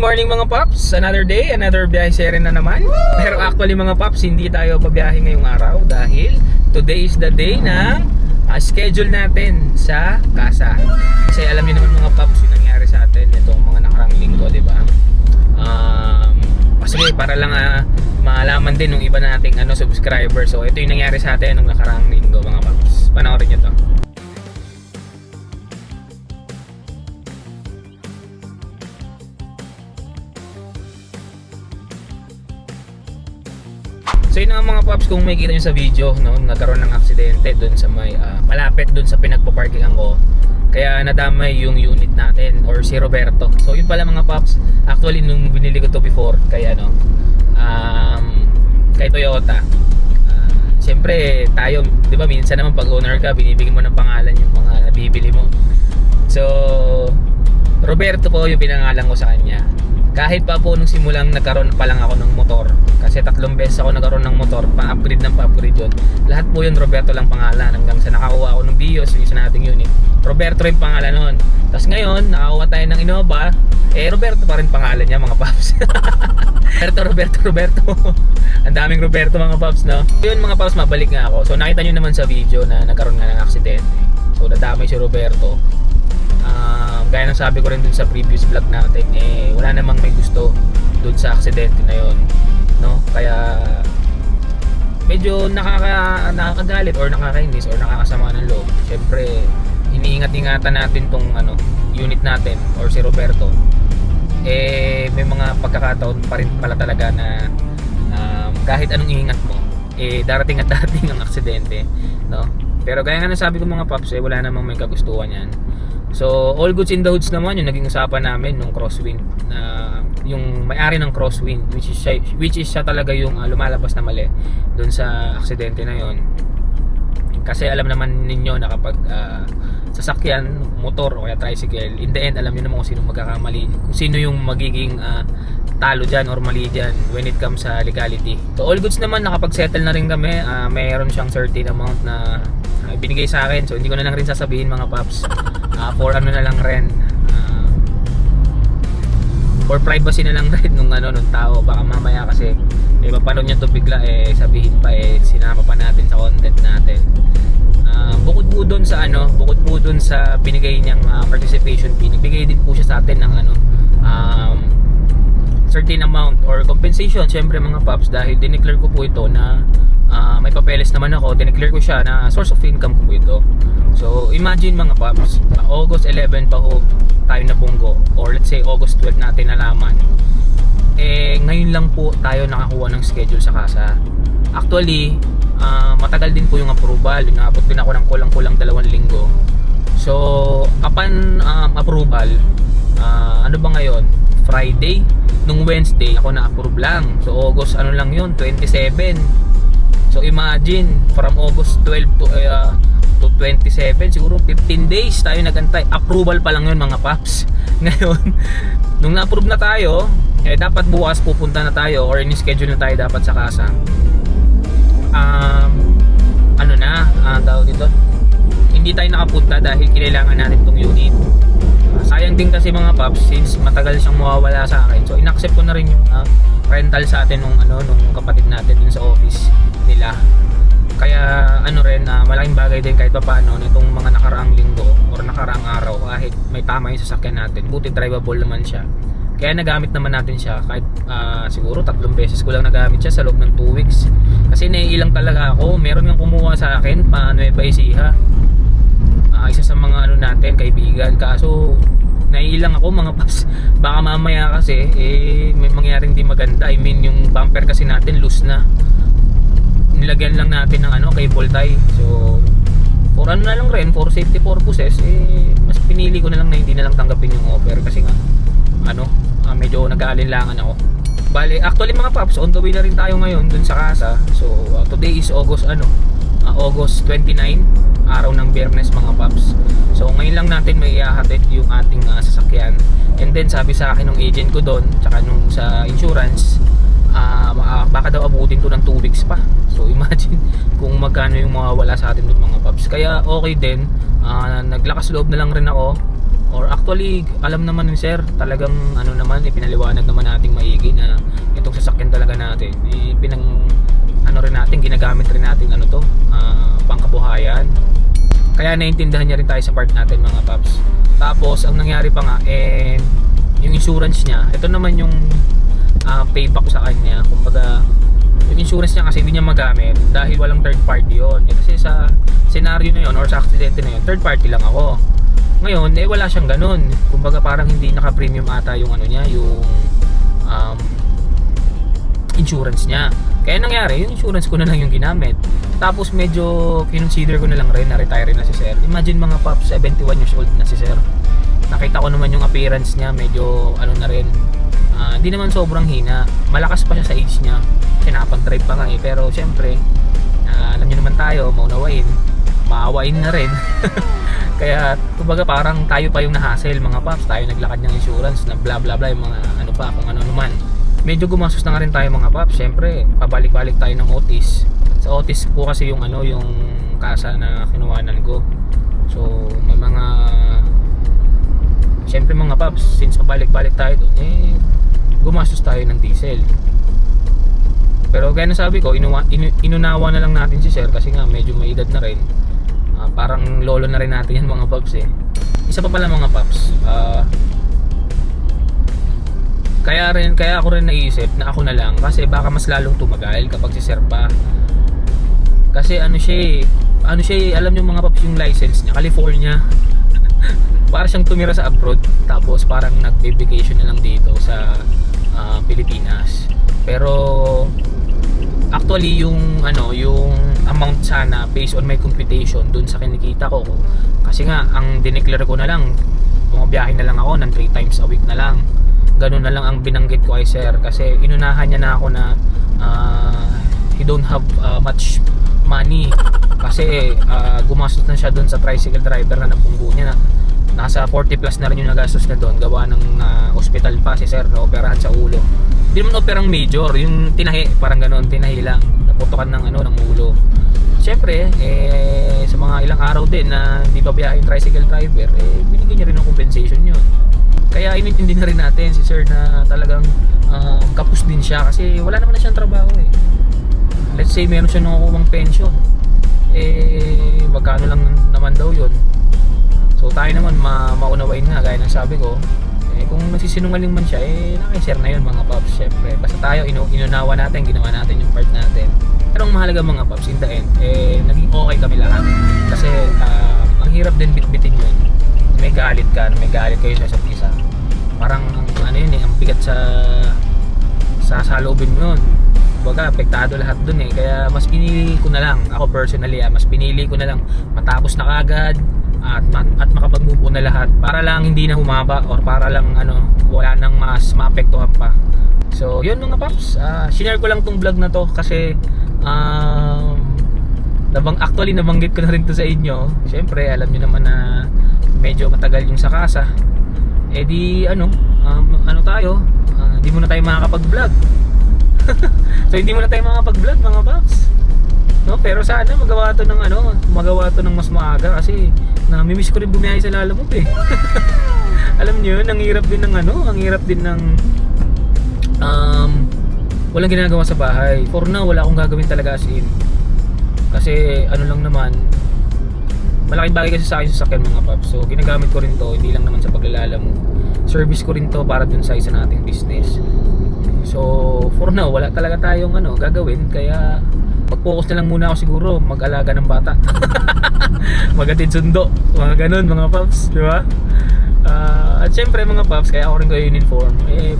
morning mga paps, another day, another biyahe series na naman. Pero actually mga paps, hindi tayo pabiyahe ngayong araw dahil today is the day ng schedule natin sa casa. Kasi alam niyo naman mga paps yung nangyari sa atin itong mga nakarang linggo, di ba? Kasi para lang malaman din ng iba nating subscriber. So ito yung nangyari sa atin nung nakarang linggo mga paps. Panoorin niyo to. So yun nga mga paps, kung may kita nyo sa video, no, nagkaroon ng aksidente doon sa may malapit doon sa pinagpaparkingan ko. Kaya nadamay yung unit natin or si Roberto. So yun pala mga paps, actually nung binili ko to before kaya kay Toyota. Siyempre tayo, 'di ba, minsan naman pag owner ka, binibigyan mo ng pangalan yung mga nabibili mo. So Roberto po yung pinangalan ko sa kanya. Kahit pa po nung simulang nagkaroon pa lang ako ng motor, kasi 3 beses ako nagkaroon ng motor, pa-upgrade ng pa-upgrade yun. Lahat po yun Roberto lang pangalan, hanggang sa nakakuha ako ng Vios, yung isa nating unit, Roberto rin pangalan nun. Tapos ngayon nakakuha tayo ng Innova, Roberto pa rin pangalan niya mga paps. Roberto ang daming Roberto mga paps, no? Yun mga paps, mabalik nga ako. So nakita nyo naman sa video na nagkaroon nga ng aksidente. So nadamay si Roberto. Gaya ng sabi ko rin dun sa previous vlog natin, wala namang may gusto dun sa aksidente na yon, no? Kaya medyo nakakagalit or nakakainis or nakakasama ng loob. Siyempre iniingat-ingatan natin tong unit natin or si Roberto. May mga pagkakataon pa rin pala talaga na kahit anong ingat mo, darating at darating ang aksidente, no? Pero gaya nga ng sabi ko mga paps, wala namang may kagustuhan yan. So all goods in the hoods naman yung naging usapan namin nung crosswind, na yung may-ari ng crosswind, which is siya talaga yung lumalabas na mali doon sa aksidente na yon. Kasi alam naman ninyo na kapag sasakyan, motor o kaya tricycle, in the end alam niyo naman kung sino magkakamali, kung sino yung magiging talo dyan or mali dyan when it comes sa legality. So all goods naman, nakapag-settle na rin kami. Mayroon siyang certain amount na binigay sa akin, so hindi ko na lang rin sasabihin mga paps. For na lang rin, for privacy na lang rin nung tao. Baka mamaya kasi mapanood niya to bigla, sabihin pa sinama pa natin sa content natin. Bukod po doon sa binigay niyang participation fee, nagbigay din po siya sa atin ng certain amount or compensation, syempre mga paps, dahil dineclare ko po ito na may papeles naman ako. Dineclare ko siya na source of income ko po ito. So imagine mga paps, August 11 pa ho tayo nabunggo, or let's say August 12 natin nalaman, ngayon lang po tayo nakakuha ng schedule sa casa. Actually matagal din po yung approval, inaabot din ako ng kulang-kulang 2 linggo. So upon approval, ano ba ngayon, Friday, nung Wednesday ako na-approve lang. So August lang yun, 27. So imagine, from August 12 to 27, siguro 15 days tayo nagantay. Approval pa lang yun mga paps. Ngayon, nung na-approve na tayo, dapat bukas pupunta na tayo or in-schedule na tayo dapat sa casa. Tawag dito, hindi tayo nakapunta dahil kailangan natin tong unit. Sayang din kasi mga paps, since matagal siyang mawawala sa akin. So inaccept ko na rin yung rental sa atin nung kapatid natin dun sa office nila. Kaya malaking bagay din kahit paano nitong mga nakaraang linggo or nakaraang araw, kahit may tama yung sasakyan natin, buti drivable naman siya. Kaya nagamit naman natin siya kahit siguro 3 beses ko lang nagamit siya sa loob ng 2 weeks. Kasi naiilang talaga ako. Meron nga kumuha sa akin Nueva Ecija, isa sa mga natin kaibigan, kaso naiilang ako mga paps. Baka mamaya kasi may mangyaring di maganda. I mean yung bumper kasi natin loose na, nilagyan lang natin ng cable tie. So for na lang rin, for safety purposes, mas pinili ko na lang na hindi na lang tanggapin yung offer. Kasi nga medyo nag-aalinlangan ako. Bale, actually mga paps, on the way na rin tayo ngayon dun sa casa. So today is August 29, araw ng Biyernes mga paps. So ngayon lang natin may ihahatid yung ating sasakyan. And then sabi sa akin ng agent ko doon, tsaka nung sa insurance, baka daw abutin to ng 2 weeks pa. So imagine kung magkano yung mawawala sa atin doon mga paps. Kaya okay din, naglakas loob na lang rin ako. Or actually, alam naman ni sir, talagang ano naman, ipinaliwanag naman nating maigi na itong sasakyan talaga natin, ano rin natin, ginagamit rin natin ano to, pangkabuhayan. Kaya naiintindihan niya rin tayo sa part natin mga paps. Tapos, ang nangyari pa nga, yung insurance niya, ito naman yung payback sa kanya. Kumbaga, yung insurance niya kasi hindi niya magamit dahil walang third party yun. Kasi sa scenario na yun or sa aksidente na yun, third party lang ako. Ngayon, wala siyang ganun. Kumbaga parang hindi naka-premium ata yung ano niya, yung insurance niya. Kaya nangyari, yung insurance ko na lang yung ginamit. Tapos medyo kinonsider ko na lang rin na retire na si sir. Imagine mga paps, 71 years old na si sir. Nakita ko naman yung appearance niya, medyo ano na rin. Hindi naman sobrang hina. Malakas pa siya sa age niya. Pinapag-drive pa nga eh. Pero syempre, alam niyo naman tayo, maunawain. Maawain na rin. Kaya kumbaga parang tayo pa yung nahassle mga paps. Tayo naglakad ng insurance na bla bla bla, yung mga ano pa, kung ano naman. Medyo gumastos na nga rin tayo mga paps. Syempre, pabalik-balik tayo ng Otis. Sa Otis po kasi yung ano, yung kasa na kinuhanan ko. So, may mga syempre mga paps, since pabalik-balik tayo doon, gumastos tayo ng diesel. Pero gaya na sabi ko, inunawa na lang natin si sir kasi nga medyo may edad na rin. Parang lolo na rin natin yan mga paps eh. Isa pa pala mga paps, kaya ako rin naisip na ako na lang kasi baka mas lalong tumagal kapag si sir pa. Kasi ano siya, alam niyo mga paps, yung license niya California. Para siyang tumira sa abroad tapos parang nag-vacation na lang dito sa Pilipinas. Pero actually yung amount sana based on my computation dun sa kinikita ko, kasi nga ang dineclare ko na lang, bumabiyahe na lang ako ng 3 times a week na lang. Ganun na lang ang binanggit ko kay sir kasi inunahan niya na ako na he don't have much money kasi gumastos na siya dun sa tricycle driver na napunggo niya na nasa 40 plus na rin yung nagastos na doon, gawa ng hospital pa si sir na operahan sa ulo. Hindi naman operang major, yung tinahi, parang ganoon, tinahi lang, naputukan ng ng ulo. Siyempre, sa mga ilang araw din na hindi pa biyahe yung tricycle driver, binigyan niya rin ng compensation yun. Kaya inintindi na rin natin si sir na talagang kapos din siya kasi wala naman na siyang trabaho eh. Let's say meron siya nakukuhang pension, magkano lang naman daw yun. So tayo naman maunawain nga, gaya ng sabi ko, kung nagsisinungaling man siya, naki-share na yun mga paps. Syempre, basta tayo inunawa natin, ginawa natin yung part natin. Pero ang mahalaga mga paps, in the end, naging okay kami lahat. Kasi ang hirap din bitbitin yun. May galit kayo sa isa't isa. Parang ang bigat sa salubin mo yun. Baga, apektado lahat dun eh. Kaya mas pinili ko na lang, ako personally, mas pinili ko na lang matapos na kagad at makapag-move on na lahat para lang hindi na humaba or para lang wala nang mas maapektuhan pa. So yun mga paps, share ko lang tong vlog na to kasi actually nabanggit ko na rin to sa inyo. Syempre alam niyo naman na medyo matagal yung sakasa, di tayo, hindi muna tayo makakapag-vlog. So hindi muna tayo makakapag-vlog mga paps. No, pero sana magawa to ng mas maaga kasi namimiss ko rin bumiyahe sa Lalamove eh. Alam niyo, ang hirap din ng walang ginagawa sa bahay. For now, wala akong gagawin talaga as in. Kasi lang naman, malaking bagay kasi sa akin sa sakyan mga paps. So ginagamit ko rin to, hindi lang naman sa Paglalamove. Service ko rin to para dun sa isa nating business. So for now, wala talaga tayong gagawin, kaya mag-focus na lang muna ako siguro mag-alaga ng bata. Magatid sundo, mga ganun mga paps, di ba? At syempre mga paps, kaya ako rin kayo in-inform,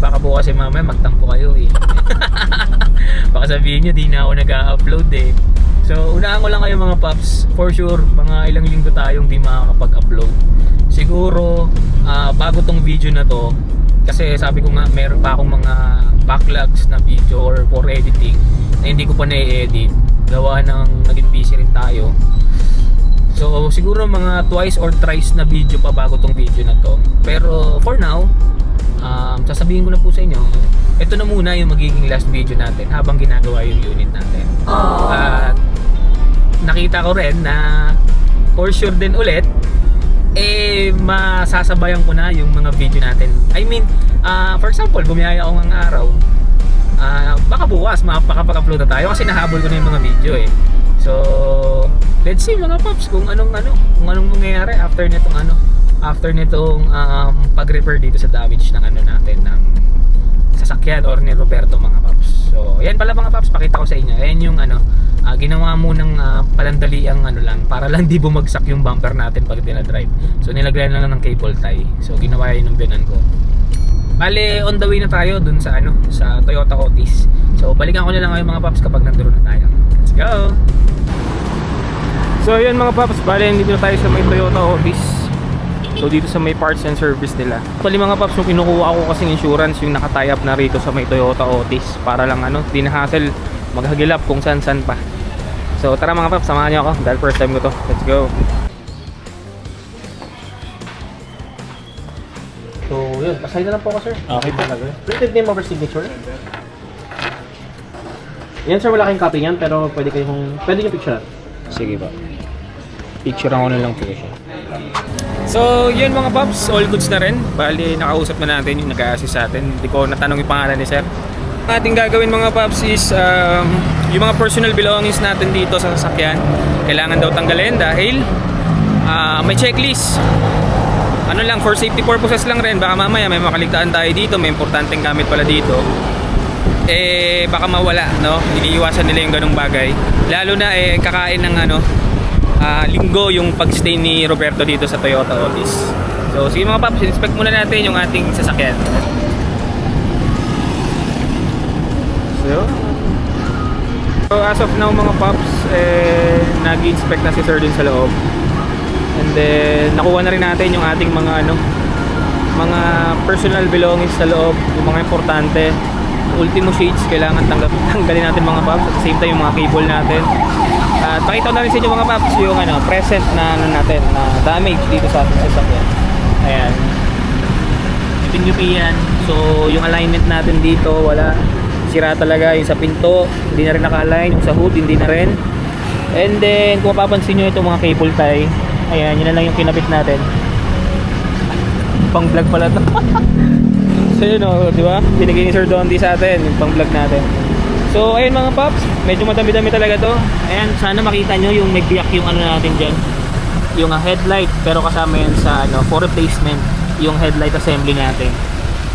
baka bukas mamaya magtampo kayo eh. Baka sabihin nyo di na ako nag-upload eh. So unahan ko lang kayo mga paps, for sure mga ilang linggo tayong di makakapag-upload. Siguro bago tong video na to, kasi sabi ko nga meron pa akong mga backlogs na video or for editing na hindi ko pa na-edit, gawa ng naging busy rin tayo. So siguro mga twice or thrice na video pa bago tong video na to. Pero for now, sasabihin ko na po sa inyo, ito na muna yung magiging last video natin habang ginagawa yung unit natin. At nakita ko rin na for sure din ulit masasabayan ko na yung mga video natin. I mean, for example, bumiyaya ako ng araw, baka bukas makapag-upload na tayo kasi nahabol ko na yung mga video eh. So, let's see mga paps kung anong mangyayari after nitong pag-repair dito sa damage ng natin ng sasakyan or ni Roberto mga paps. So, yan pala mga paps, pakita ko sa inyo. Ayan yung ginawa mo ng palandaliang lang para lang di bumagsak yung bumper natin pag dinadrive. So, nilagyan lang ng cable tie. So, ginawa yun ng binan ko. Bale, on the way na tayo dun sa sa Toyota Otis. So, balikan ko na lang ngayon mga paps kapag nandun na tayo. Let's go! So, yun mga paps, bale, dito na tayo sa may Toyota Otis. So, dito sa may parts and service nila. Actually mga paps, yung kinukuha ko kasing insurance, yung naka-tie up na rito sa may Toyota Otis. Para lang di na hassle maghagilap kung saan pa. So, tara mga paps, samahan niyo ako dahil first time ko to. Let's go! So, yun. Pasay na lang po ako, sir. Okay talaga. Printed name over signature. Yan, sir. Wala kayong copy niyan, pero pwede yung picture. Sige ba. Picture ako na lang po siya. So, yun mga paps, all goods na rin. Bali, nakausap na natin yung nag-a-assist sa atin. Hindi ko natanong yung pangalan ni sir. Ang ating gagawin mga paps is yung mga personal belongings natin dito sa sasakyan. Kailangan daw tanggalin dahil may checklist. Lang, for safety purposes lang rin. Baka mamaya may makaligtaan tayo dito, may importanteng gamit pala dito. Baka mawala, no? Iniiwasan nila yung ganung bagay. Lalo na kakain ng linggo yung pagstay ni Roberto dito sa Toyota Otis. So sige mga paps, inspect muna natin yung ating sasakyan. So as of now mga paps, nag-inspect na si Sir din sa loob. And then nakuha na rin natin yung ating mga mga personal belongings sa loob, yung mga importante. Ultimo shades kailangan tanggalin natin mga paps, at the same time yung mga cable natin. At pakita ko na rin sa inyo mga paps yung present na natin na damage dito sa ating sasakyan. Ayan. Ipin-UP yan. So yung alignment natin dito wala, sira talaga. Yung sa pinto hindi na rin naka-align, yung sa hood hindi na rin. And then kung mapapansin nyo itong mga cable tie, ayan, yun na lang yung kinabit natin. Pang vlog pala to. So yun di ba? Binigay ni Sir Dondi sa atin yung pang vlog natin. So ayun mga paps, medyo madami-dami talaga to. Ayan, sana makita nyo yung nagbiyak yung natin dyan, yung headlight, pero kasama yan sa for replacement yung headlight assembly natin.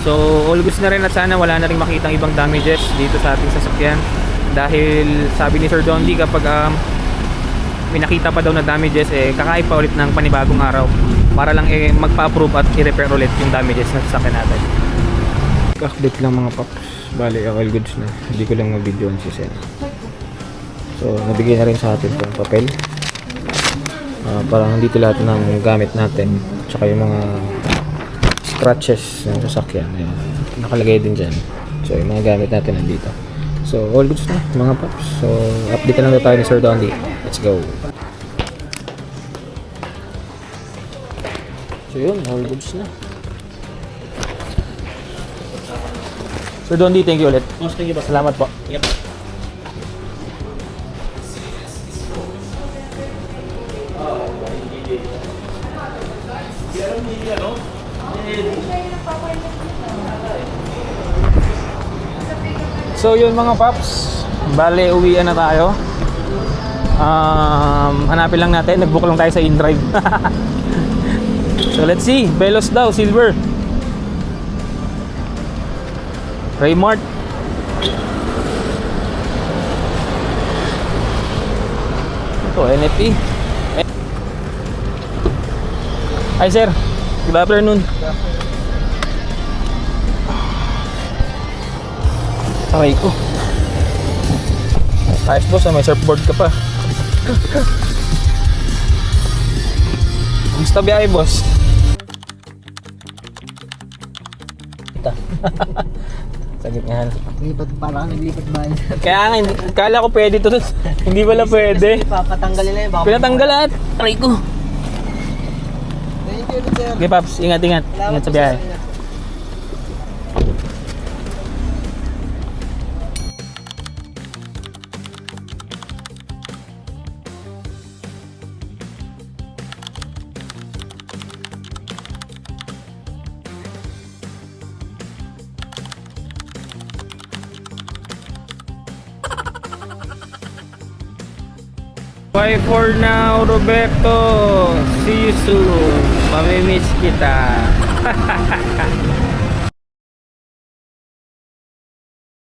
So all goods na rin at sana wala na rin makitang ibang damages dito sa ating sasakyan. Dahil sabi ni Sir Dondi kapag may nakita pa daw na damages, kakain pa ulit ng panibagong araw para lang magpa-approve at i-repair ulit yung damages na sasakyan natin. Update lang mga paps, bali all goods na, hindi ko lang mag-videoan si Sen. So nabigay na rin sa atin itong papel, parang dito lahat ng gamit natin, tsaka yung mga scratches ng sasakyan, nakalagay din dyan. So yung mga gamit natin nandito. So all goods na mga paps. So update na lang tayo ni Sir Dondi. Let's go. So yun, all goods na. Sir Dondi, thank you ulit. Thank you, boss. Salamat po. Yep. So yun mga paps, bale uwian na tayo. Hanapin lang natin, nagbook lang tayo sa InDrive. So let's see, Velos daw, silver. Raymart. Ito, NFE. Hi sir, good afternoon. Sakay ko. Ayos boss, may surfboard ka pa. Gusto biyahe boss? Sagit nga. Lipat, parang naglipat ba? Kaya nga, kala ko pwede to. Hindi pala pwede. Papatanggalin na yun. Pinatanggal lahat. Aray ko. Thank you, sir. Okay Paps, ingat. Ingat sa biyahe. Bye for now, Roberto. See you soon. Mamimiss kita.